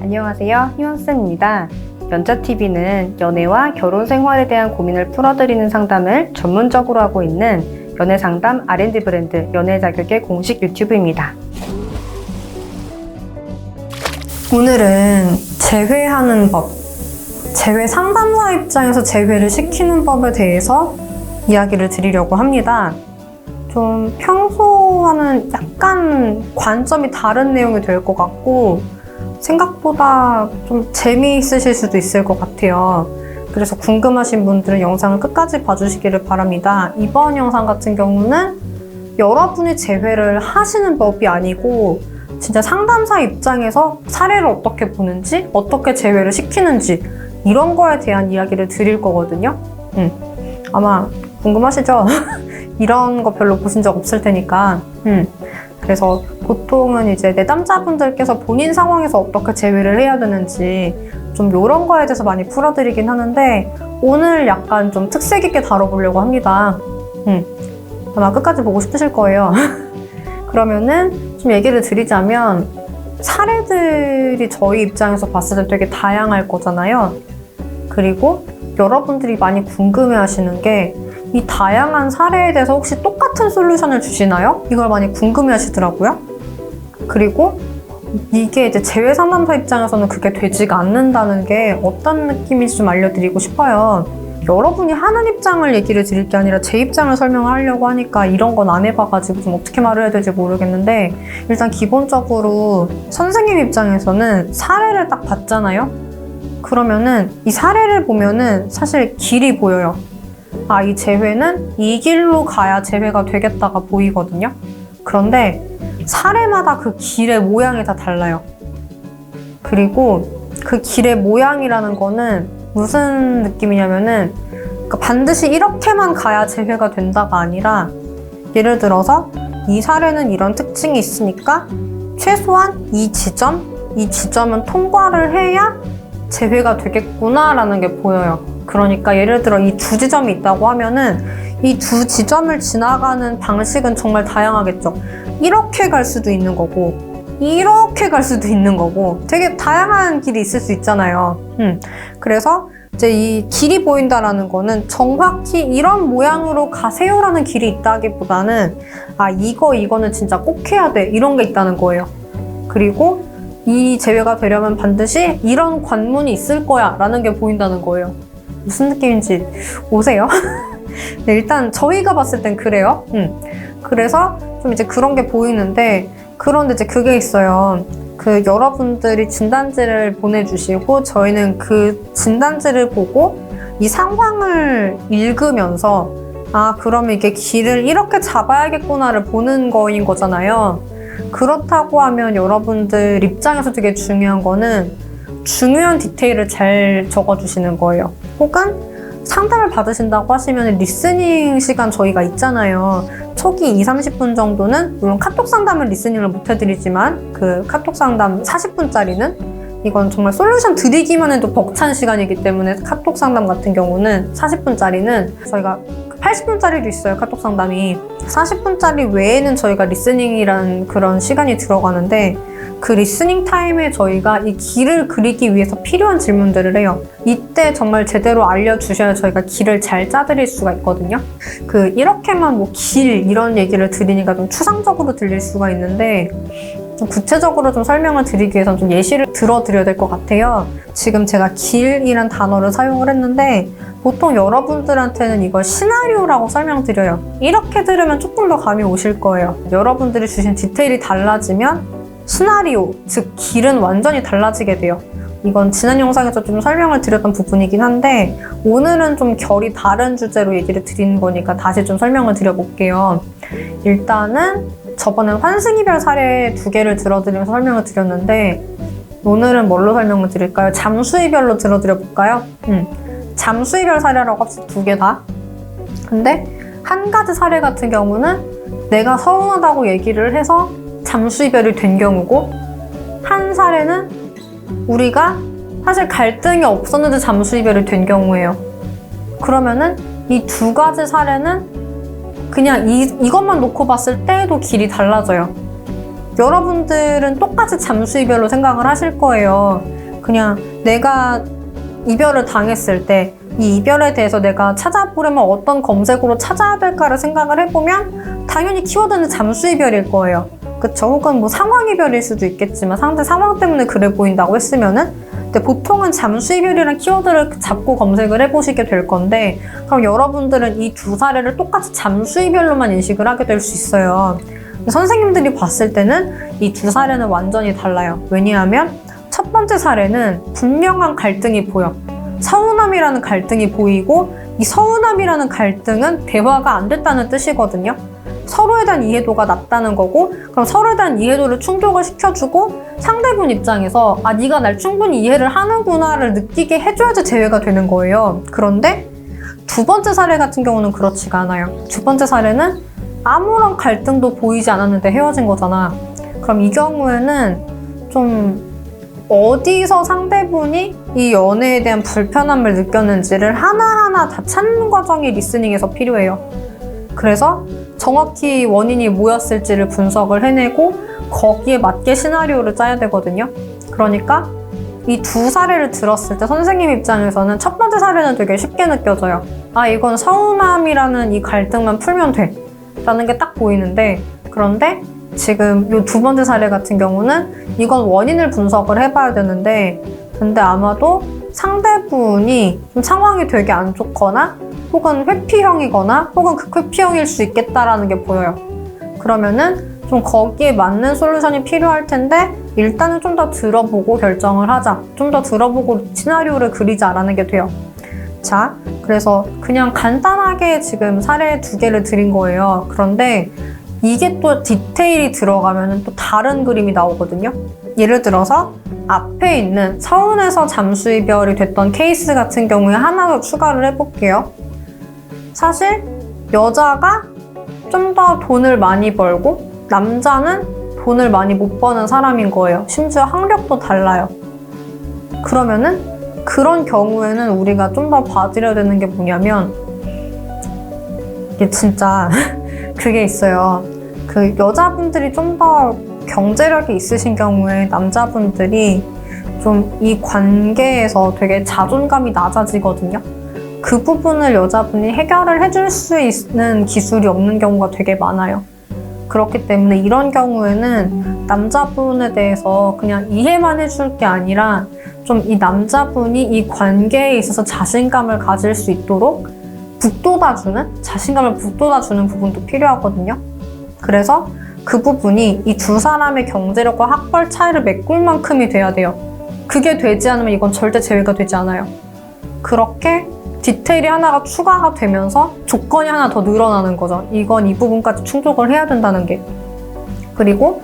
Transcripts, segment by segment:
안녕하세요, 희원쌤입니다. 연자TV는 연애와 결혼 생활에 대한 고민을 풀어드리는 상담을 전문적으로 하고 있는 연애상담 R&D 브랜드 연애자격의 공식 유튜브입니다. 오늘은 재회하는 법, 재회 상담사 입장에서 재회를 시키는 법에 대해서 이야기를 드리려고 합니다. 좀 평소와는 약간 관점이 다른 내용이 될 것 같고 생각보다 좀 재미있으실 수도 있을 것 같아요. 그래서 궁금하신 분들은 영상을 끝까지 봐주시기를 바랍니다. 이번 영상 같은 경우는 여러분이 재회를 하시는 법이 아니고 진짜 상담사 입장에서 사례를 어떻게 보는지, 어떻게 재회를 시키는지 이런 거에 대한 이야기를 드릴 거거든요. 아마 궁금하시죠? 이런 거 별로 보신 적 없을 테니까. 그래서 보통은 이제 내담자분들께서 본인 상황에서 어떻게 재회를 해야 되는지 좀 이런 거에 대해서 많이 풀어드리긴 하는데 오늘 약간 좀 특색 있게 다뤄보려고 합니다. 아마 끝까지 보고 싶으실 거예요. 그러면은 좀 얘기를 드리자면 사례들이 저희 입장에서 봤을 때 되게 다양할 거잖아요. 그리고 여러분들이 많이 궁금해 하시는 게 이 다양한 사례에 대해서 혹시 똑같은 솔루션을 주시나요? 이걸 많이 궁금해 하시더라고요. 그리고 이게 이제 재회 상담사 입장에서는 그게 되지가 않는다는 게 어떤 느낌인지 좀 알려드리고 싶어요. 여러분이 하는 입장을 얘기를 드릴 게 아니라 제 입장을 설명을 하려고 하니까 이런 건 안 해봐가지고 좀 어떻게 말을 해야 될지 모르겠는데 일단 기본적으로 선생님 입장에서는 사례를 딱 봤잖아요? 그러면은 이 사례를 보면은 사실 길이 보여요. 아, 이 재회는 이 길로 가야 재회가 되겠다가 보이거든요. 그런데 사례마다 그 길의 모양이 다 달라요. 그리고 그 길의 모양이라는 거는 무슨 느낌이냐면은 그러니까 반드시 이렇게만 가야 재회가 된다가 아니라 예를 들어서 이 사례는 이런 특징이 있으니까 최소한 이 지점은 통과를 해야 재회가 되겠구나 라는 게 보여요. 그러니까 예를 들어 이 두 지점이 있다고 하면은 이 두 지점을 지나가는 방식은 정말 다양하겠죠. 이렇게 갈 수도 있는 거고 이렇게 갈 수도 있는 거고 되게 다양한 길이 있을 수 있잖아요. 그래서 이제 이 길이 보인다라는 거는 정확히 이런 모양으로 가세요라는 길이 있다기보다는 아 이거는 진짜 꼭 해야 돼 이런 게 있다는 거예요. 그리고 이 재회가 되려면 반드시 이런 관문이 있을 거야 라는 게 보인다는 거예요. 무슨 느낌인지 오세요? 네, 일단 저희가 봤을 땐 그래요. 그래서 좀 이제 그런 게 보이는데 그런데 이제 그게 있어요. 그 여러분들이 진단지를 보내주시고 저희는 그 진단지를 보고 이 상황을 읽으면서 아 그러면 이게 길을 이렇게 잡아야겠구나를 보는 거인 거잖아요. 그렇다고 하면 여러분들 입장에서 되게 중요한 거는 중요한 디테일을 잘 적어주시는 거예요. 혹은 상담을 받으신다고 하시면 리스닝 시간 저희가 있잖아요. 초기 20-30분 정도는 물론 카톡 상담은 리스닝을 못 해드리지만 그 카톡 상담 40분짜리는 이건 정말 솔루션 드리기만 해도 벅찬 시간이기 때문에 카톡 상담 같은 경우는 40분짜리는 저희가 80분짜리도 있어요. 카톡 상담이 40분짜리 외에는 저희가 리스닝이라는 그런 시간이 들어가는데 그 리스닝 타임에 저희가 이 길을 그리기 위해서 필요한 질문들을 해요. 이때 정말 제대로 알려주셔야 저희가 길을 잘 짜드릴 수가 있거든요. 그 이렇게만 뭐 길 이런 얘기를 드리니까 좀 추상적으로 들릴 수가 있는데 좀 구체적으로 좀 설명을 드리기 위해서는 좀 예시를 들어드려야 될 것 같아요. 지금 제가 길이란 단어를 사용을 했는데 보통 여러분들한테는 이걸 시나리오라고 설명드려요. 이렇게 들으면 조금 더 감이 오실 거예요. 여러분들이 주신 디테일이 달라지면 시나리오, 즉 길은 완전히 달라지게 돼요. 이건 지난 영상에서 좀 설명을 드렸던 부분이긴 한데 오늘은 좀 결이 다른 주제로 얘기를 드리는 거니까 다시 좀 설명을 드려볼게요. 일단은 저번엔 환승이별 사례 2개를 들어드리면서 설명을 드렸는데 오늘은 뭘로 설명을 드릴까요? 잠수이별로 들어드려볼까요? 잠수이별 사례라고 합시다. 2개 다. 근데 한 가지 사례 같은 경우는 내가 서운하다고 얘기를 해서 잠수이별이 된 경우고 한 사례는 우리가 사실 갈등이 없었는데 잠수이별이 된 경우예요. 그러면은 이 2가지 사례는 그냥 이것만 놓고 봤을 때도 길이 달라져요. 여러분들은 똑같이 잠수 이별로 생각을 하실 거예요. 그냥 내가 이별을 당했을 때 이 이별에 대해서 내가 찾아보려면 어떤 검색으로 찾아야 될까를 생각을 해보면 당연히 키워드는 잠수 이별일 거예요. 그쵸? 혹은 뭐 상황 이별일 수도 있겠지만 상대 상황 때문에 그래 보인다고 했으면은, 근데 보통은 잠수 이별이라는 키워드를 잡고 검색을 해보시게 될 건데, 그럼 여러분들은 이 두 사례를 똑같이 잠수 이별로만 인식을 하게 될 수 있어요. 선생님들이 봤을 때는 이 두 사례는 완전히 달라요. 왜냐하면 첫 번째 사례는 분명한 갈등이 보여. 서운함이라는 갈등이 보이고, 이 서운함이라는 갈등은 대화가 안 됐다는 뜻이거든요. 서로에 대한 이해도가 낮다는 거고, 그럼 서로에 대한 이해도를 충족을 시켜주고 상대분 입장에서 아, 네가 날 충분히 이해를 하는구나를 느끼게 해줘야지 재회가 되는 거예요. 그런데 두 번째 사례 같은 경우는 그렇지가 않아요. 두 번째 사례는 아무런 갈등도 보이지 않았는데 헤어진 거잖아. 그럼 이 경우에는 좀 어디서 상대분이 이 연애에 대한 불편함을 느꼈는지를 하나하나 다 찾는 과정이 리스닝에서 필요해요. 그래서 정확히 원인이 뭐였을지를 분석을 해내고 거기에 맞게 시나리오를 짜야 되거든요. 그러니까 이 두 사례를 들었을 때 선생님 입장에서는 첫 번째 사례는 되게 쉽게 느껴져요. 아, 이건 서운함이라는 이 갈등만 풀면 돼 라는 게 딱 보이는데, 그런데 지금 이 두 번째 사례 같은 경우는 이건 원인을 분석을 해봐야 되는데, 근데 아마도 상대분이 좀 상황이 되게 안 좋거나 혹은 회피형이거나 혹은 극회피형일 수 있겠다라는 게 보여요. 그러면은 좀 거기에 맞는 솔루션이 필요할 텐데 일단은 좀 더 들어보고 결정을 하자. 좀 더 들어보고 시나리오를 그리자라는 게 돼요. 자, 그래서 그냥 간단하게 지금 사례 두 개를 드린 거예요. 그런데 이게 또 디테일이 들어가면 또 다른 그림이 나오거든요. 예를 들어서 앞에 있는 서운해서 잠수 이별이 됐던 케이스 같은 경우에 하나 더 추가를 해볼게요. 사실 여자가 좀 더 돈을 많이 벌고 남자는 돈을 많이 못 버는 사람인 거예요. 심지어 학력도 달라요. 그러면은 그런 경우에는 우리가 좀 더 봐드려야 되는 게 뭐냐면, 이게 진짜 그게 있어요. 그 여자분들이 좀 더 경제력이 있으신 경우에 남자분들이 좀 이 관계에서 되게 자존감이 낮아지거든요. 그 부분을 여자분이 해결을 해줄 수 있는 기술이 없는 경우가 되게 많아요. 그렇기 때문에 이런 경우에는 남자분에 대해서 그냥 이해만 해줄 게 아니라 좀 이 남자분이 이 관계에 있어서 자신감을 가질 수 있도록 자신감을 북돋아주는 부분도 필요하거든요. 그래서 그 부분이 이 두 사람의 경제력과 학벌 차이를 메꿀 만큼이 돼야 돼요. 그게 되지 않으면 이건 절대 재회가 되지 않아요. 그렇게 디테일이 하나가 추가가 되면서 조건이 하나 더 늘어나는 거죠. 이건 이 부분까지 충족을 해야 된다는 게. 그리고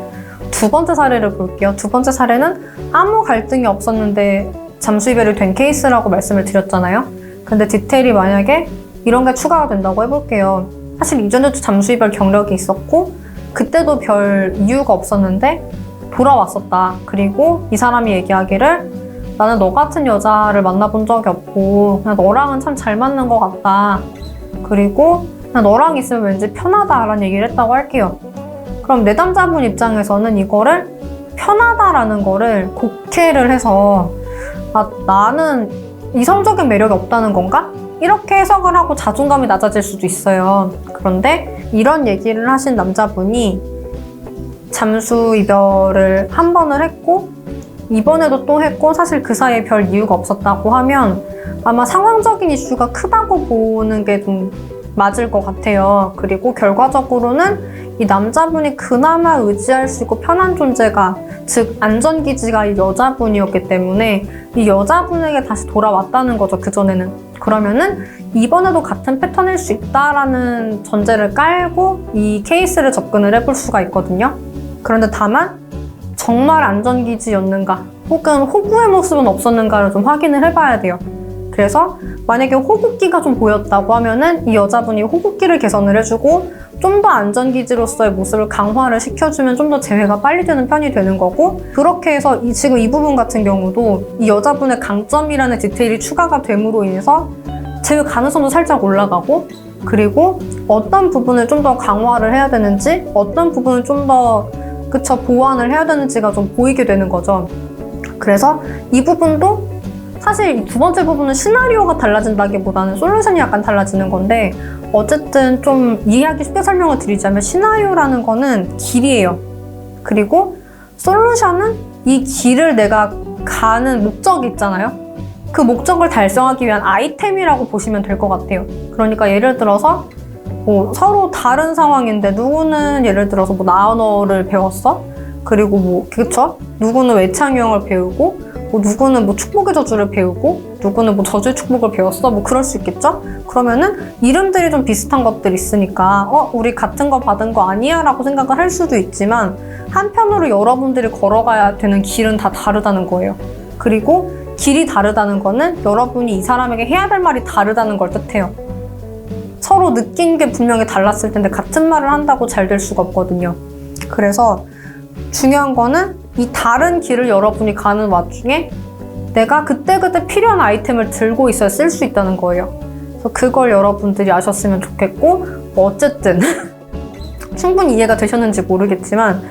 두 번째 사례를 볼게요. 두 번째 사례는 아무 갈등이 없었는데 잠수 이별이 된 케이스라고 말씀을 드렸잖아요. 근데 디테일이 만약에 이런 게 추가가 된다고 해볼게요. 사실 이전에도 잠수 이별 경력이 있었고 그때도 별 이유가 없었는데 돌아왔었다. 그리고 이 사람이 얘기하기를 나는 너 같은 여자를 만나본 적이 없고 그냥 너랑은 참 잘 맞는 것 같다. 그리고 그냥 너랑 있으면 왠지 편하다라는 얘기를 했다고 할게요. 그럼 내담자분 입장에서는 이거를 편하다라는 거를 곡해를 해서 아, 나는 이성적인 매력이 없다는 건가? 이렇게 해석을 하고 자존감이 낮아질 수도 있어요. 그런데 이런 얘기를 하신 남자분이 잠수 이별을 한 번을 했고 이번에도 또 했고 사실 그 사이에 별 이유가 없었다고 하면 아마 상황적인 이슈가 크다고 보는 게 좀 맞을 것 같아요. 그리고 결과적으로는 이 남자분이 그나마 의지할 수 있고 편한 존재가, 즉 안전기지가 이 여자분이었기 때문에 이 여자분에게 다시 돌아왔다는 거죠, 그전에는. 그러면은 이번에도 같은 패턴일 수 있다라는 전제를 깔고 이 케이스를 접근을 해볼 수가 있거든요. 그런데 다만 정말 안전기지였는가 혹은 호구의 모습은 없었는가를 좀 확인을 해봐야 돼요. 그래서 만약에 호구기가 좀 보였다고 하면은 이 여자분이 호구기를 개선을 해주고 좀 더 안전기지로서의 모습을 강화를 시켜주면 좀 더 재회가 빨리 되는 편이 되는 거고, 그렇게 해서 지금 이 부분 같은 경우도 이 여자분의 강점이라는 디테일이 추가가 됨으로 인해서 재회 가능성도 살짝 올라가고, 그리고 어떤 부분을 좀 더 강화를 해야 되는지 어떤 부분을 좀 더 그쵸, 보완을 해야 되는지가 좀 보이게 되는 거죠. 그래서 이 부분도 사실 이 두 번째 부분은 시나리오가 달라진다기보다는 솔루션이 약간 달라지는 건데, 어쨌든 좀 이해하기 쉽게 설명을 드리자면 시나리오라는 거는 길이에요. 그리고 솔루션은 이 길을 내가 가는 목적이 있잖아요. 그 목적을 달성하기 위한 아이템이라고 보시면 될 것 같아요. 그러니까 예를 들어서 뭐 서로 다른 상황인데 누구는 예를 들어서 뭐 나언어를 배웠어? 그리고 뭐 그쵸? 누구는 외창형을 배우고 뭐 누구는 뭐 축복의 저주를 배우고 누구는 뭐 저주의 축복을 배웠어? 뭐 그럴 수 있겠죠? 그러면은 이름들이 좀 비슷한 것들이 있으니까 우리 같은 거 받은 거 아니야? 라고 생각을 할 수도 있지만 한편으로 여러분들이 걸어가야 되는 길은 다 다르다는 거예요. 그리고 길이 다르다는 거는 여러분이 이 사람에게 해야 될 말이 다르다는 걸 뜻해요. 서로 느낀 게 분명히 달랐을 텐데 같은 말을 한다고 잘 될 수가 없거든요. 그래서 중요한 거는 이 다른 길을 여러분이 가는 와중에 내가 그때그때 필요한 아이템을 들고 있어야 쓸 수 있다는 거예요. 그래서 그걸 여러분들이 아셨으면 좋겠고, 어쨌든 충분히 이해가 되셨는지 모르겠지만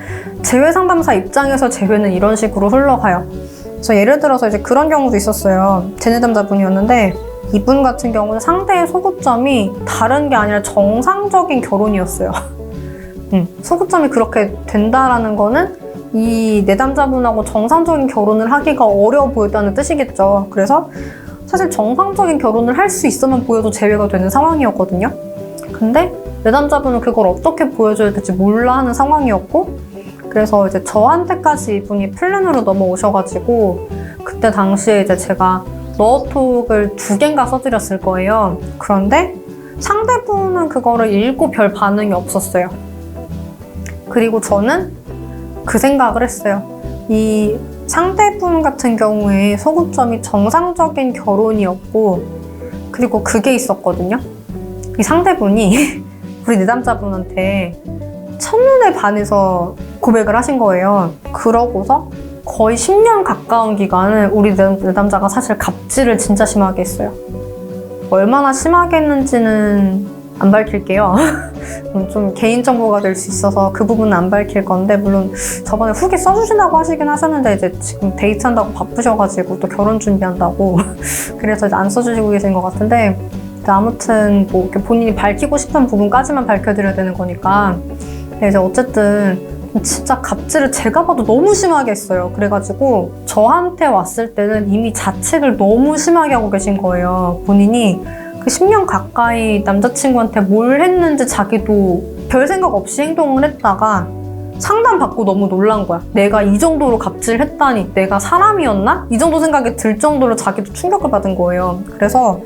재회 상담사 입장에서 재회는 이런 식으로 흘러가요. 그래서 예를 들어서 이제 그런 경우도 있었어요. 제 내담자분이었는데 이분 같은 경우는 상대의 소구점이 다른 게 아니라 정상적인 결혼이었어요. 소구점이 그렇게 된다라는 거는 이 내담자분하고 정상적인 결혼을 하기가 어려워 보였다는 뜻이겠죠. 그래서 사실 정상적인 결혼을 할 수 있어만 보여도 재회가 되는 상황이었거든요. 근데 내담자분은 그걸 어떻게 보여줘야 될지 몰라 하는 상황이었고, 그래서 이제 저한테까지 이분이 플랜으로 넘어오셔가지고 그때 당시에 이제 제가 너톡을 2개인가 써드렸을 거예요. 그런데 상대분은 그거를 읽고 별 반응이 없었어요. 그리고 저는 그 생각을 했어요. 이 상대분 같은 경우에 소구점이 정상적인 결혼이었고, 그리고 그게 있었거든요. 이 상대분이 우리 내담자분한테 첫눈에 반해서 고백을 하신 거예요. 그러고서 거의 10년 가까운 기간을 우리 내담자가 사실 갑질을 진짜 심하게 했어요. 얼마나 심하게 했는지는 안 밝힐게요. 좀 개인정보가 될 수 있어서 그 부분은 안 밝힐 건데, 물론 저번에 후기 써주신다고 하시긴 하셨는데 이제 지금 데이트한다고 바쁘셔가지고 또 결혼 준비한다고 그래서 이제 안 써주시고 계신 것 같은데, 아무튼 뭐 이렇게 본인이 밝히고 싶은 부분까지만 밝혀드려야 되는 거니까. 이제 어쨌든 진짜 갑질을 제가 봐도 너무 심하게 했어요. 그래가지고 저한테 왔을 때는 이미 자책을 너무 심하게 하고 계신 거예요. 본인이 그 10년 가까이 남자친구한테 뭘 했는지 자기도 별 생각 없이 행동을 했다가 상담받고 너무 놀란 거야. 내가 이 정도로 갑질했다니 내가 사람이었나? 이 정도 생각이 들 정도로 자기도 충격을 받은 거예요. 그래서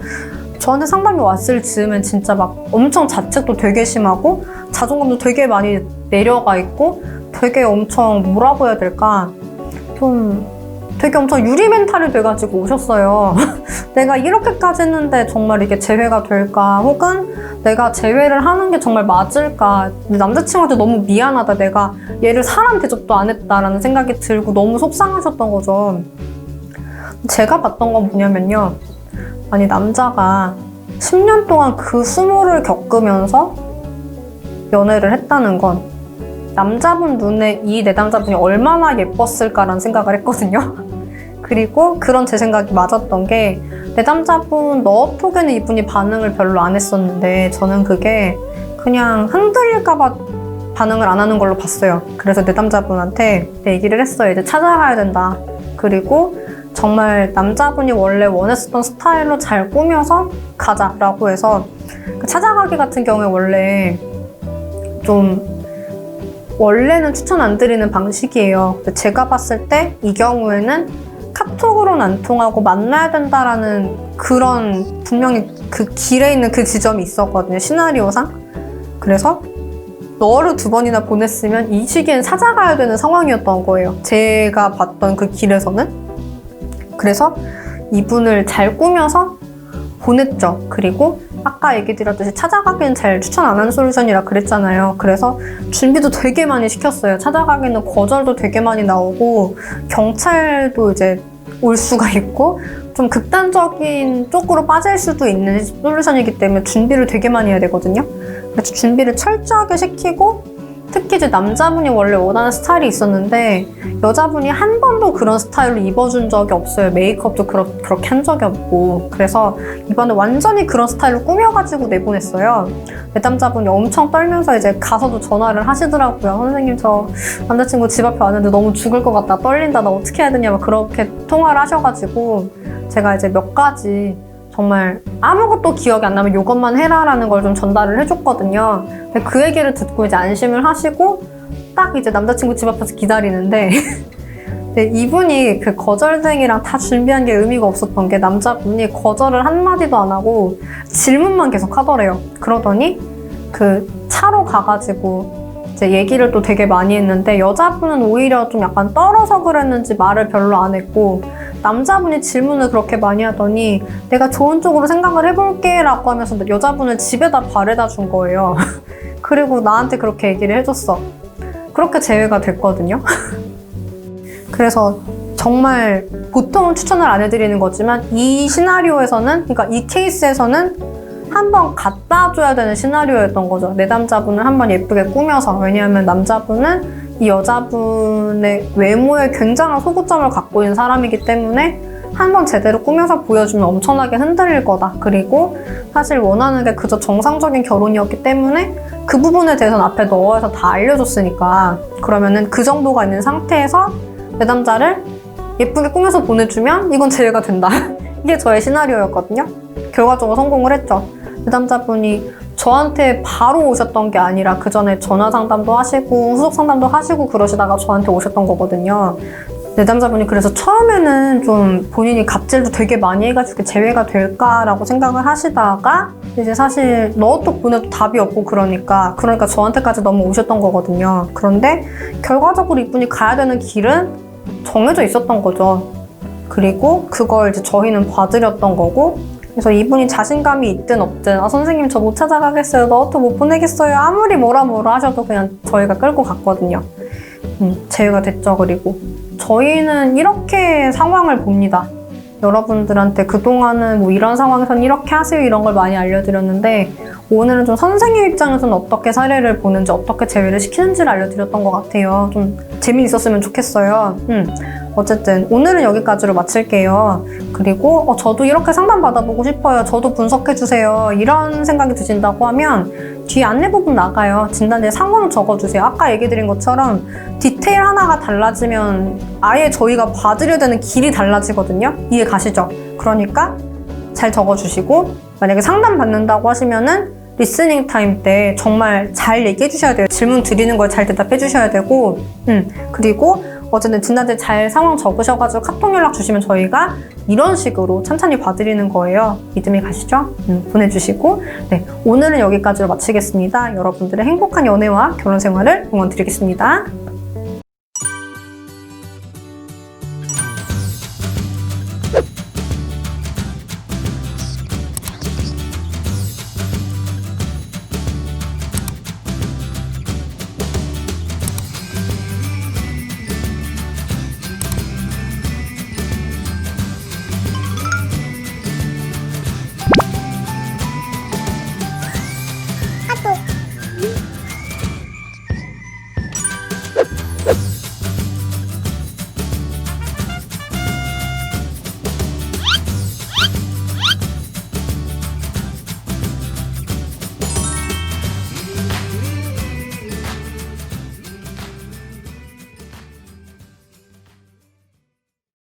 저한테 상담이 왔을 즈음엔 진짜 막 엄청 자책도 되게 심하고 자존감도 되게 많이 내려가 있고 되게 엄청 뭐라고 해야 될까? 좀 되게 엄청 유리 멘탈이 돼가지고 오셨어요. 내가 이렇게까지 했는데 정말 이게 재회가 될까? 혹은 내가 재회를 하는 게 정말 맞을까? 남자친구한테 너무 미안하다. 내가 얘를 사람 대접도 안 했다라는 생각이 들고 너무 속상하셨던 거죠. 제가 봤던 건 뭐냐면요. 아니, 남자가 10년 동안 그 수모를 겪으면서 연애를 했다는 건 남자분 눈에 이 내담자분이 얼마나 예뻤을까라는 생각을 했거든요. 그리고 그런 제 생각이 맞았던 게, 내담자분 너톡에는 이분이 반응을 별로 안 했었는데 저는 그게 그냥 흔들릴까봐 반응을 안 하는 걸로 봤어요. 그래서 내담자분한테 얘기를 했어요. 이제 찾아가야 된다. 그리고 정말 남자분이 원래 원했었던 스타일로 잘 꾸며서 가자라고 해서, 그 찾아가기 같은 경우에 원래는 추천 안 드리는 방식이에요. 근데 제가 봤을 때 이 경우에는 카톡으로는 안 통하고 만나야 된다라는 그런 분명히 그 길에 있는 그 지점이 있었거든요. 시나리오상. 그래서 너를 2번이나 보냈으면 이 시기엔 찾아가야 되는 상황이었던 거예요. 제가 봤던 그 길에서는. 그래서 이분을 잘 꾸며서 보냈죠. 그리고 아까 얘기 드렸듯이 찾아가기는 잘 추천 안 하는 솔루션이라 그랬잖아요. 그래서 준비도 되게 많이 시켰어요. 찾아가기는 거절도 되게 많이 나오고 경찰도 이제 올 수가 있고 좀 극단적인 쪽으로 빠질 수도 있는 솔루션이기 때문에 준비를 되게 많이 해야 되거든요. 그래서 준비를 철저하게 시키고 특히 이제 남자분이 원래 원하는 스타일이 있었는데 여자분이 한 번도 그런 스타일로 입어준 적이 없어요. 메이크업도 그렇게 한 적이 없고. 그래서 이번에 완전히 그런 스타일로 꾸며가지고 내보냈어요. 내담자분이 엄청 떨면서 이제 가서도 전화를 하시더라고요. 선생님, 저 남자친구 집 앞에 왔는데 너무 죽을 것 같다, 떨린다, 나 어떻게 해야 되냐, 막 그렇게 통화를 하셔가지고 제가 이제 몇 가지 정말 아무것도 기억이 안 나면 이것만 해라라는 걸 좀 전달을 해줬거든요. 근데 그 얘기를 듣고 이제 안심을 하시고 딱 이제 남자친구 집 앞에서 기다리는데 근데 이분이 그 거절쟁이랑 다 준비한 게 의미가 없었던 게 남자분이 거절을 한마디도 안 하고 질문만 계속 하더래요. 그러더니 그 차로 가가지고 이제 얘기를 또 되게 많이 했는데 여자분은 오히려 좀 약간 떨어서 그랬는지 말을 별로 안 했고 남자분이 질문을 그렇게 많이 하더니 내가 좋은 쪽으로 생각을 해볼게 라고 하면서 여자분을 집에다 바래다 준 거예요. 그리고 나한테 그렇게 얘기를 해줬어. 그렇게 제외가 됐거든요. 그래서 정말 보통은 추천을 안 해드리는 거지만 이 시나리오에서는, 그러니까 이 케이스에서는 한번 갖다 줘야 되는 시나리오였던 거죠. 내담자분을 한번 예쁘게 꾸며서. 왜냐하면 남자분은 이 여자분의 외모에 굉장한 소구점을 갖고 있는 사람이기 때문에 한번 제대로 꾸며서 보여주면 엄청나게 흔들릴 거다. 그리고 사실 원하는 게 그저 정상적인 결혼이었기 때문에 그 부분에 대해서는 앞에 넣어서 다 알려줬으니까 그러면은 그 정도가 있는 상태에서 내담자를 예쁘게 꾸며서 보내주면 이건 제외가 된다. 이게 저의 시나리오였거든요. 결과적으로 성공을 했죠. 내담자분이 저한테 바로 오셨던 게 아니라 그 전에 전화 상담도 하시고 후속 상담도 하시고 그러시다가 저한테 오셨던 거거든요. 내담자분이 그래서 처음에는 좀 본인이 갑질도 되게 많이 해가지고 제외가 될까라고 생각을 하시다가 이제 사실 넣어도 보내도 답이 없고 그러니까 저한테까지 너무 오셨던 거거든요. 그런데 결과적으로 이분이 가야 되는 길은 정해져 있었던 거죠. 그리고 그걸 이제 저희는 봐드렸던 거고, 그래서 이분이 자신감이 있든 없든 선생님 저 못 찾아가겠어요, 너도 못 보내겠어요, 아무리 뭐라 하셔도 그냥 저희가 끌고 갔거든요. 제외가 됐죠. 그리고 저희는 이렇게 상황을 봅니다. 여러분들한테 그동안은 뭐 이런 상황에서는 이렇게 하세요 이런 걸 많이 알려드렸는데 오늘은 좀 선생님 입장에서는 어떻게 사례를 보는지 어떻게 제외를 시키는지를 알려드렸던 것 같아요. 좀 재미있었으면 좋겠어요. 어쨌든 오늘은 여기까지로 마칠게요. 그리고 저도 이렇게 상담 받아보고 싶어요, 저도 분석해주세요 이런 생각이 드신다고 하면 뒤에 안내 부분 나가요. 진단지에 상황 적어주세요. 아까 얘기드린 것처럼 디테일 하나가 달라지면 아예 저희가 봐드려야 되는 길이 달라지거든요. 이해 가시죠? 그러니까 잘 적어주시고 만약에 상담 받는다고 하시면은 리스닝 타임 때 정말 잘 얘기해 주셔야 돼요. 질문 드리는 걸 잘 대답해 주셔야 되고 그리고 어쨌든 진단지 잘 상황 적으셔가지고 카톡 연락 주시면 저희가 이런 식으로 찬찬히 봐드리는 거예요. 믿음이 가시죠? 보내주시고 네, 오늘은 여기까지로 마치겠습니다. 여러분들의 행복한 연애와 결혼 생활을 응원드리겠습니다.